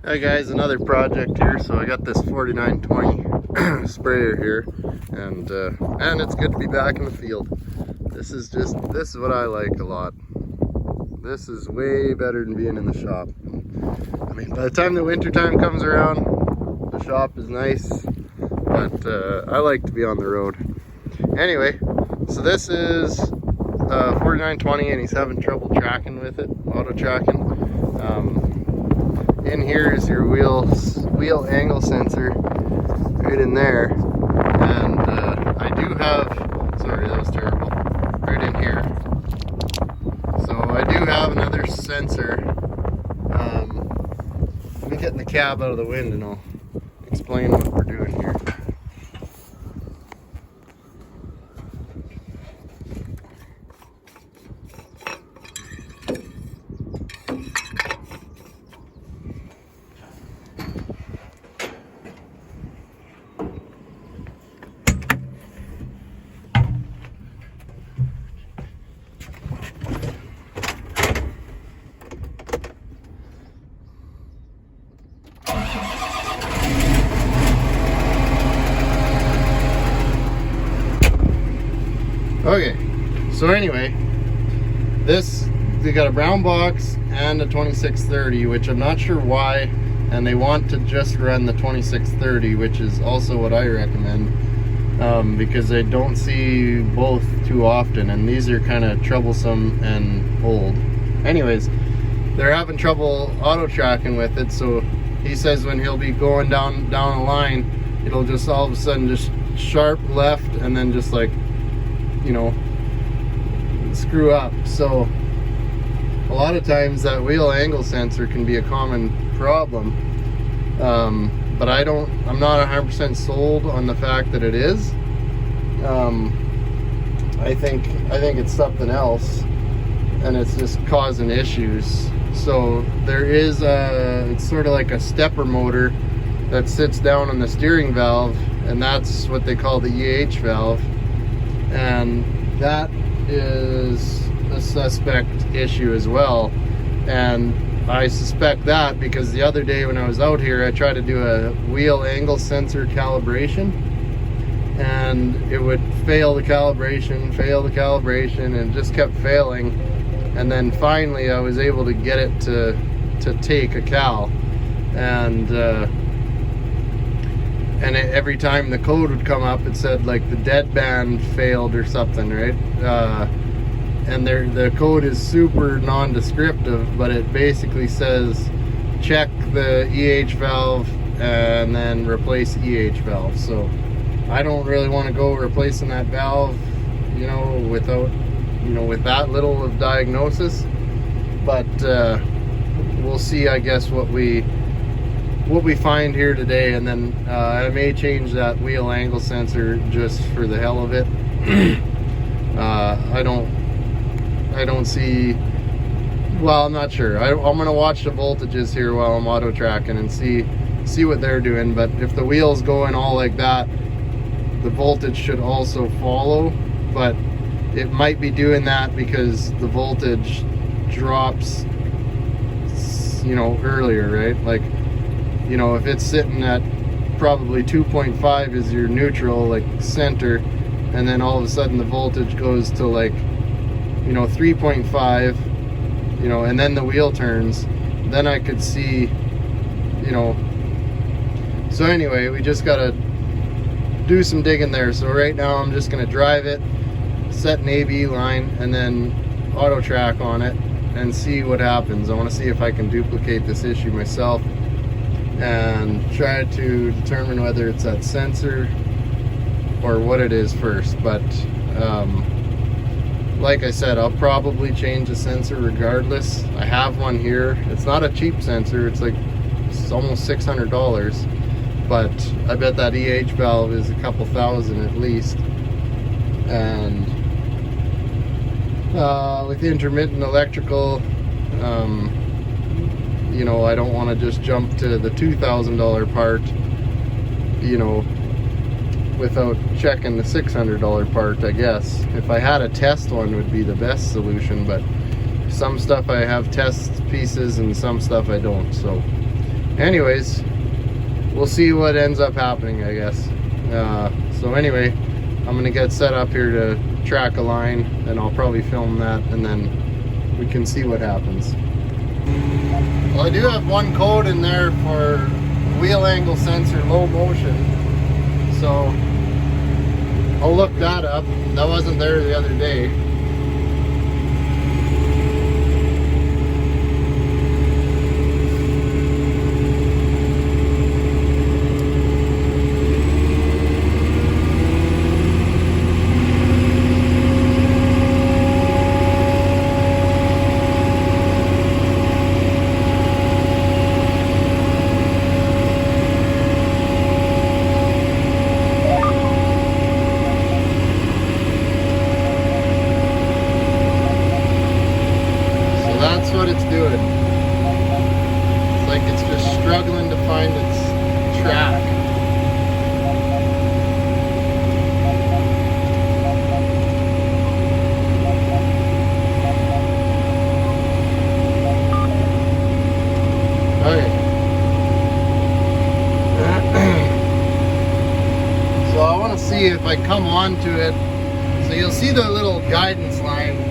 Hi guys, another project here. So I got this 4920 sprayer here, and it's good to be back in the field. This is what I like a lot. This is way better than being in the shop. I mean, by the time the winter time comes around, the shop is nice, but I like to be on the road. Anyway, so this is 4920, and he's having trouble tracking with it, auto tracking. In here is your wheel angle sensor right in there, and I do have, sorry that was terrible, right in here. So I do have another sensor. Let me get in the cab out of the wind and I'll explain what we're doing here. Okay, so anyway, they got a brown box and a 2630, which I'm not sure why, and they want to just run the 2630, which is also what I recommend, because I don't see both too often, and these are kind of troublesome and old. Anyways, they're having trouble auto tracking with it, so he says when he'll be going down a line, it'll just all of a sudden just sharp left and then just like, you know, screw up. So a lot of times that wheel angle sensor can be a common problem, but I'm not 100% sold on the fact that it is. I think it's something else, and it's just causing issues. So there is it's sort of like a stepper motor that sits down on the steering valve, and that's what they call the EH valve. And that is a suspect issue as well, and I suspect that because the other day when I was out here, I tried to do a wheel angle sensor calibration, and it would fail the calibration, and it just kept failing. And then finally I was able to get it to take a cal, and every time the code would come up, it said like the deadband failed or something, right? And the code is super non-descriptive, but it basically says check the EH valve and then replace EH valve. So I don't really want to go replacing that valve, you know, without, you know, with that little of diagnosis. But we'll see, I guess, what we find here today, and then I may change that wheel angle sensor just for the hell of it. I don't see, well, I'm not sure. I'm gonna watch the voltages here while I'm auto tracking and see what they're doing. But if the wheel's going all like that, the voltage should also follow, but it might be doing that because the voltage drops, you know, earlier, right? Like, you know, if it's sitting at probably 2.5 is your neutral, like center, and then all of a sudden the voltage goes to like, you know, 3.5, you know, and then the wheel turns, then I could see, you know. So anyway, we just gotta do some digging there. So right now I'm just gonna drive it, set an AB line, and then auto track on it and see what happens. I want to see if I can duplicate this issue myself and try to determine whether it's that sensor or what it is first. But like I said, I'll probably change the sensor regardless. I have one here. It's not a cheap sensor. It's almost $600, but I bet that EH valve is a couple thousand at least. And with intermittent electrical, you know, I don't want to just jump to the $2,000 part, you know, without checking the $600 part. I guess if I had a test one would be the best solution, but some stuff I have test pieces and some stuff I don't. So anyways, we'll see what ends up happening, I guess. So anyway, I'm gonna get set up here to track a line, and I'll probably film that, and then we can see what happens. Well, I do have one code in there for wheel angle sensor low motion, so I'll look that up. That wasn't there the other day. What it's doing. It's like it's just struggling to find its track. Okay. So I want to see if I come onto it. So you'll see the little guidance line.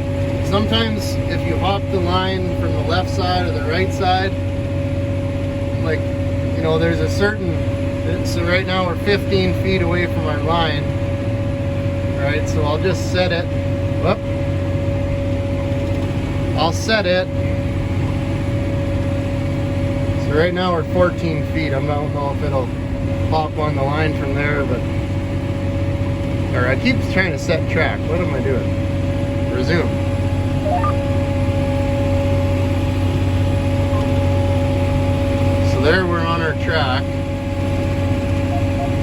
Sometimes if you hop the line from the left side or the right side, like, you know, there's a certain, so right now we're 15 feet away from our line, right? So I'll just set it, whoop, I'll set it. So right now we're 14 feet. I don't know if it'll hop on the line from there, but, or I keep trying to set track. What am I doing? Resume. There we're on our track,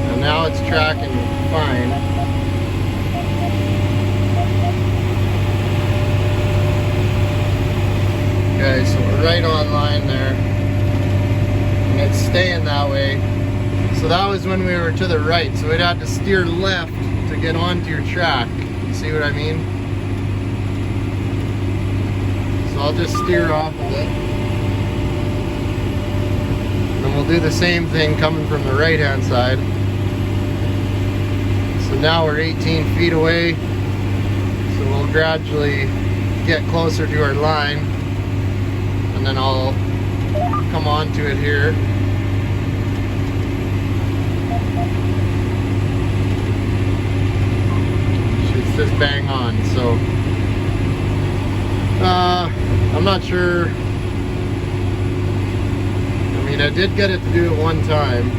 and now it's tracking fine. Okay, so we're right on line there, and it's staying that way. So that was when we were to the right, so we'd have to steer left to get onto your track. You see what I mean? So I'll just steer off of it. And we'll do the same thing coming from the right hand side. So now we're 18 feet away, so we'll gradually get closer to our line, and then I'll come onto it here. It's just bang on. So I'm not sure. I did get it to do it one time.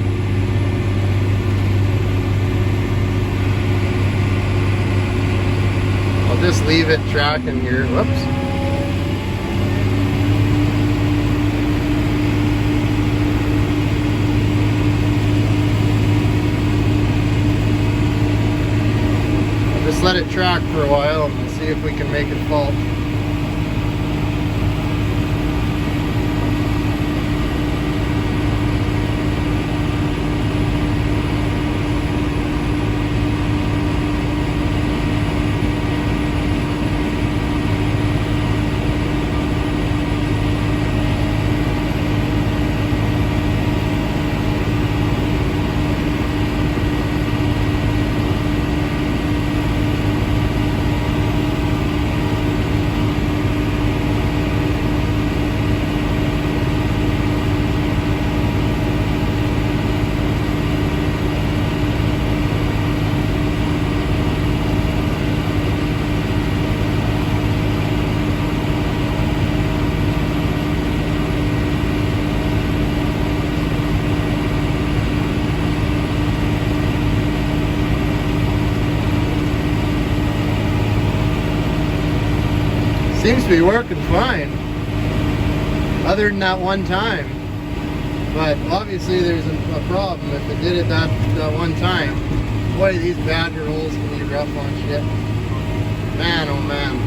I'll just leave it tracking here. Whoops. I'll just let it track for a while and we'll see if we can make it fault. Seems to be working fine, other than that one time. But obviously there's a problem if it did it that one time. Boy, these badger holes can be rough on shit. Man, oh man.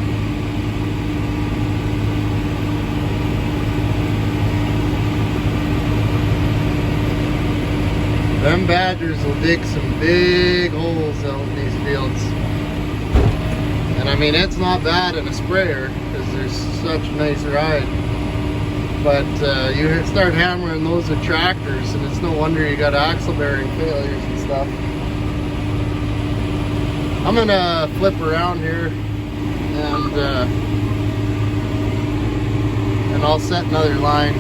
Them badgers will dig some big holes out in these fields. And I mean, it's not bad in a sprayer because there's such nice ride. But you start hammering those with tractors, and it's no wonder you got axle bearing failures and stuff. I'm gonna flip around here and I'll set another line.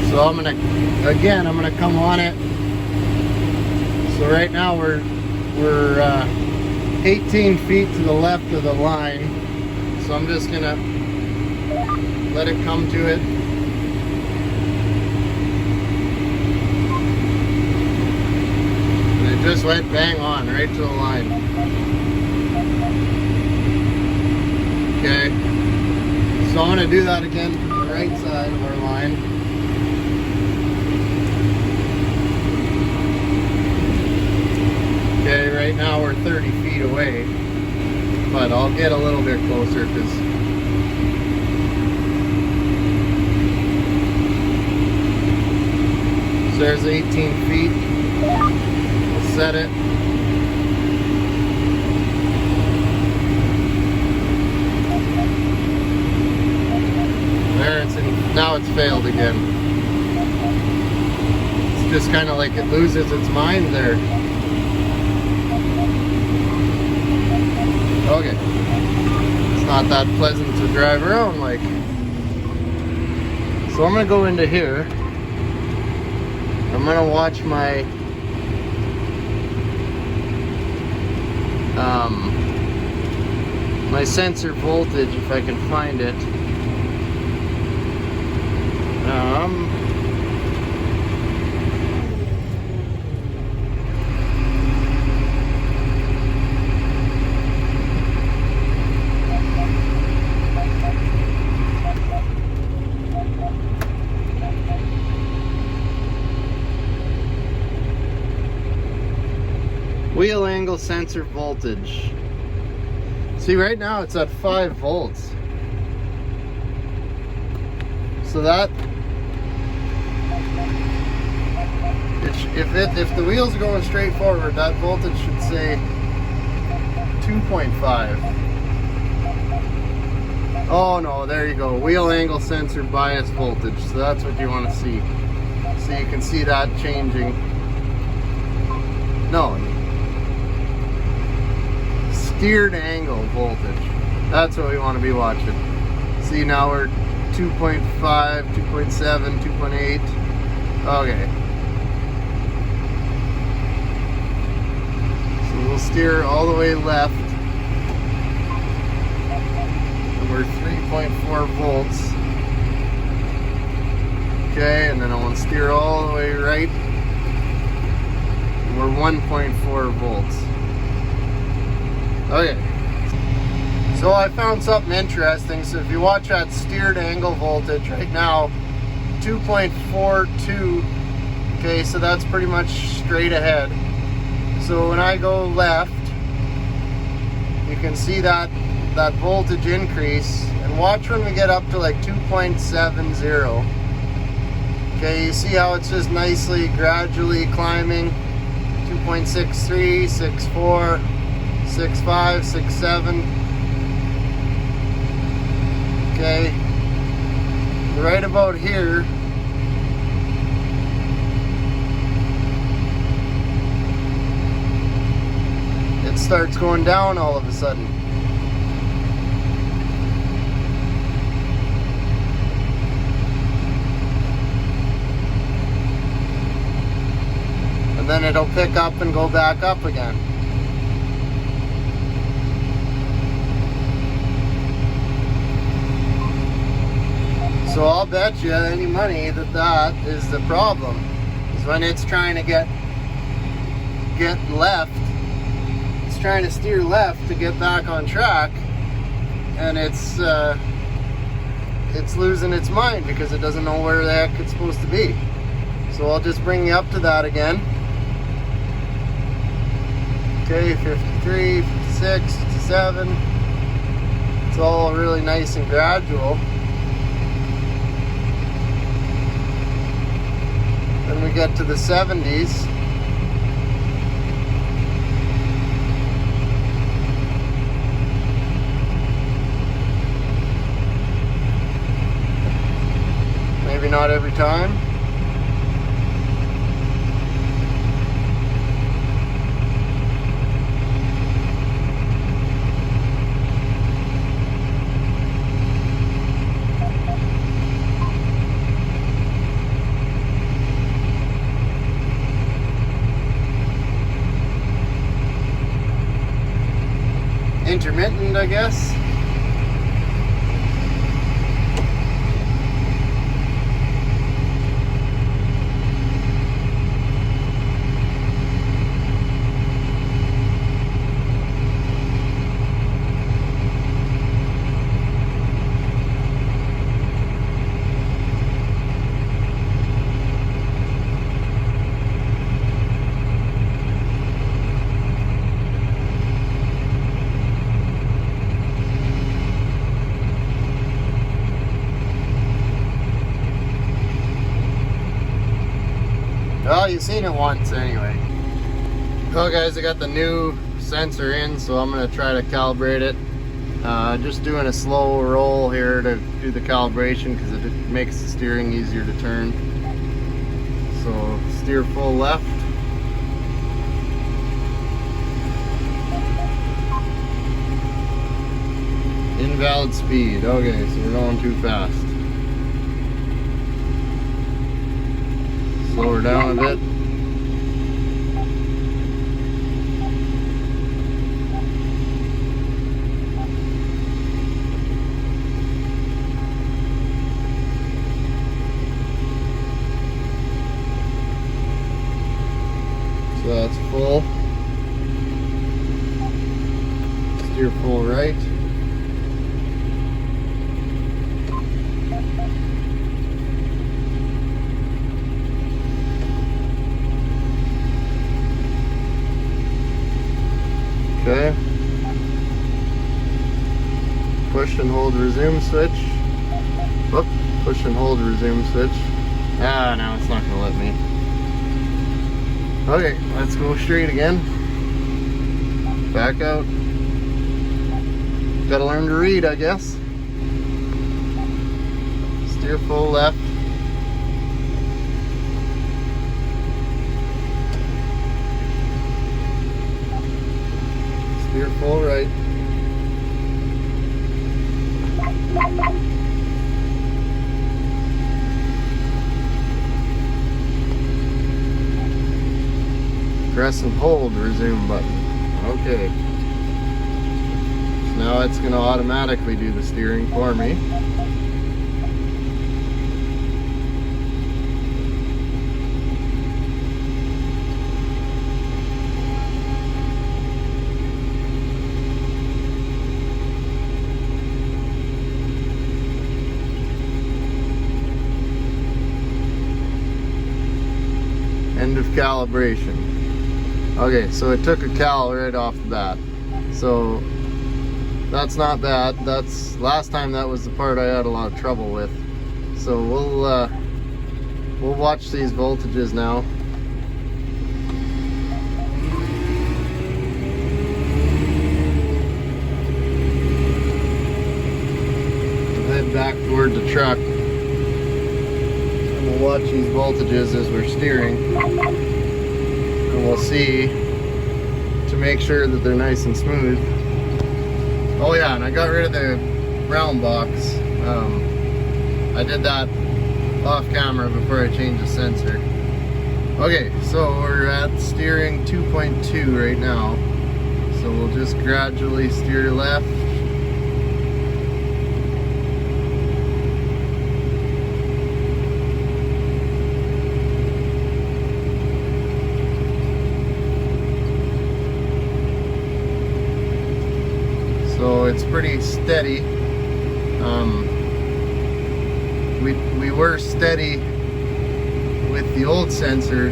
So I'm gonna come on it. So right now we're 18 feet to the left of the line. So I'm just gonna let it come to it. And it just went bang on right to the line. Okay. So I'm gonna do that again to the right side of our line. Okay, right now we're 30 feet away, but I'll get a little bit closer because so there's 18 feet. We'll set it. There it's in, now it's failed again. It's just kind of like it loses its mind there. Okay, it's not that pleasant to drive around like. So I'm gonna go into here. I'm gonna watch my my sensor voltage if I can find it. Wheel angle sensor voltage. See, right now it's at 5 volts. So that if the wheels are going straight forward, that voltage should say 2.5. Oh no, there you go. Wheel angle sensor bias voltage. So that's what you want to see. So you can see that changing. No. Steered angle voltage. That's what we want to be watching. See, now we're 2.5, 2.7, 2.8. Okay. So we'll steer all the way left. And we're 3.4 volts. Okay, and then I want to steer all the way right. And we're 1.4 volts. Okay, so I found something interesting. So if you watch that steered angle voltage right now, 2.42, okay, so that's pretty much straight ahead. So when I go left, you can see that voltage increase, and watch when we get up to like 2.70. Okay, you see how it's just nicely, gradually climbing, 2.63, 6.4, 6.5, 6.7. Okay, right about here, it starts going down all of a sudden. And then it'll pick up and go back up again. So I'll bet you any money that is the problem. Is when it's trying to get left. It's trying to steer left to get back on track, and it's losing its mind because it doesn't know where the heck it's supposed to be. So I'll just bring you up to that again. Okay, 53, 56, 57, It's all really nice and gradual. Then we get to the 70s. Maybe not every time. Intermittent, I guess. Well, you've seen it once anyway. Well guys, I got the new sensor in, so I'm going to try to calibrate it. Just doing a slow roll here to do the calibration because it makes the steering easier to turn. So steer full left. Invalid speed. Okay, so we're going too fast. Slow her down a bit. So that's full. Steer full right. Okay. Push and hold resume switch. Whoop. Push and hold resume switch. Ah, no, it's not going to let me. Okay, let's go straight again. Back out. Gotta learn to read, I guess. Steer full left. Steer full right. Press and hold resume button. Okay. So now it's going to automatically do the steering for me. End of calibration. Okay, so it took a cal right off the bat. So that's not bad. That's last time that was the part I had a lot of trouble with. So we'll watch these voltages now. We'll head back toward the truck. And we'll watch these voltages as we're steering. And we'll see to make sure that they're nice and smooth. Oh yeah, and I got rid of the round box. I did that off camera before I changed the sensor. Okay, so we're at steering 2.2 right now. So we'll just gradually steer left. So it's pretty steady. We were steady with the old sensor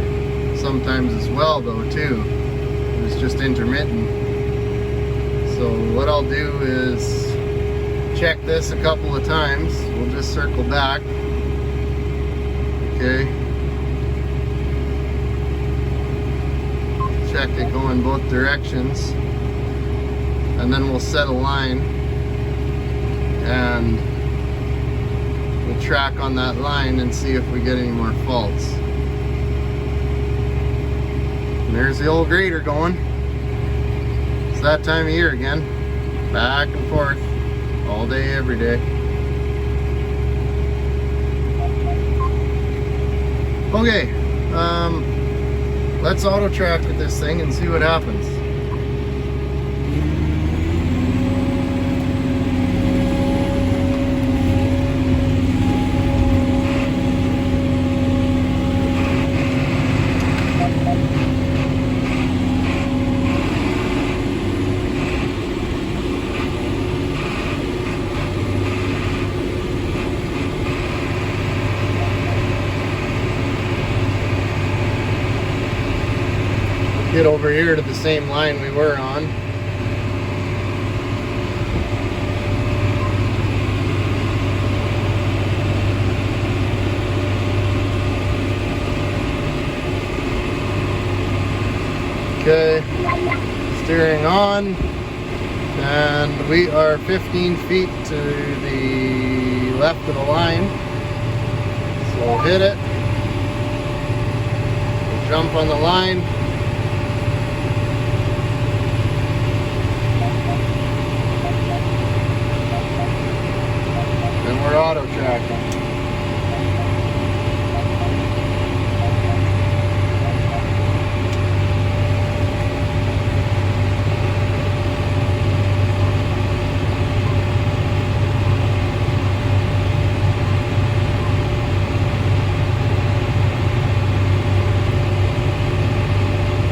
sometimes as well though too. It was just intermittent. So what I'll do is check this a couple of times. We'll just circle back. Okay. Check it going both directions. And then we'll set a line and we'll track on that line and see if we get any more faults. And there's the old grader going. It's that time of year again. Back and forth all day, every day. Okay, let's auto track with this thing and see what happens. Get over here to the same line we were on. Okay, steering on, and we are 15 feet to the left of the line. So we'll hit it, we'll jump on the line. We're auto tracking.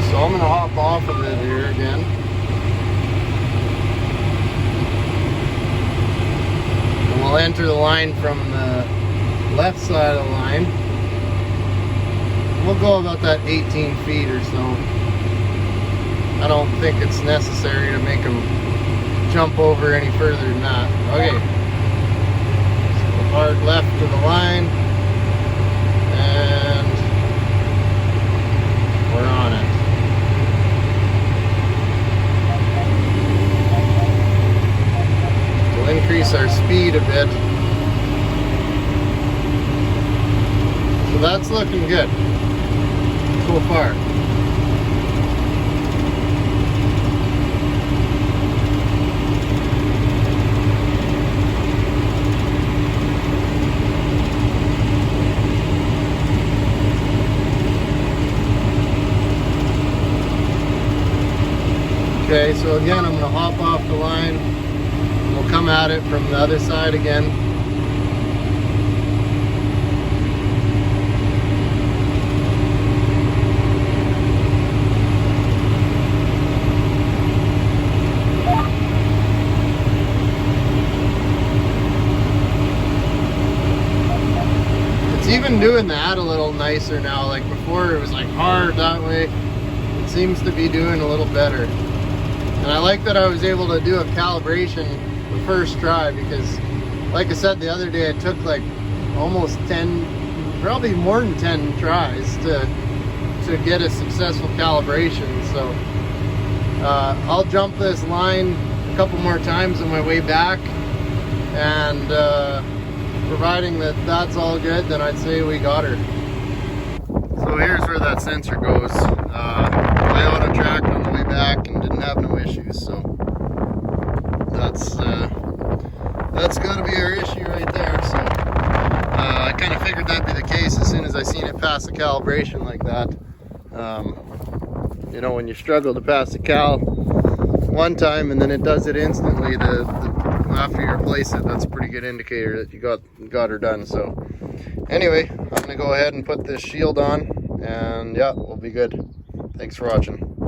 So I'm going to hop off of it here again. We'll enter the line from the left side of the line. We'll go about that 18 feet or so. I don't think it's necessary to make them jump over any further than that. Okay. So hard left to the line. And we're on it. Increase our speed a bit. So that's looking good so far. Okay, so again, I'm going to hop off the line. We'll come at it from the other side again. It's even doing that a little nicer now. Like before it was like hard that way. It seems to be doing a little better. And I like that I was able to do a calibration the first try, because like I said the other day, it took like almost 10, probably more than 10 tries to get a successful calibration. So I'll jump this line a couple more times on my way back, and providing that that's all good, then I'd say we got her. So here's where that sensor goes. I auto tracked on the way back and didn't have no issues, so that's got to be our issue right there. So I kind of figured that'd be the case as soon as I seen it pass the calibration like that. You know, when you struggle to pass the cal one time and then it does it instantly, after you replace it, that's a pretty good indicator that you got her done. So anyway, I'm gonna go ahead and put this shield on, and yeah, we'll be good. Thanks for watching.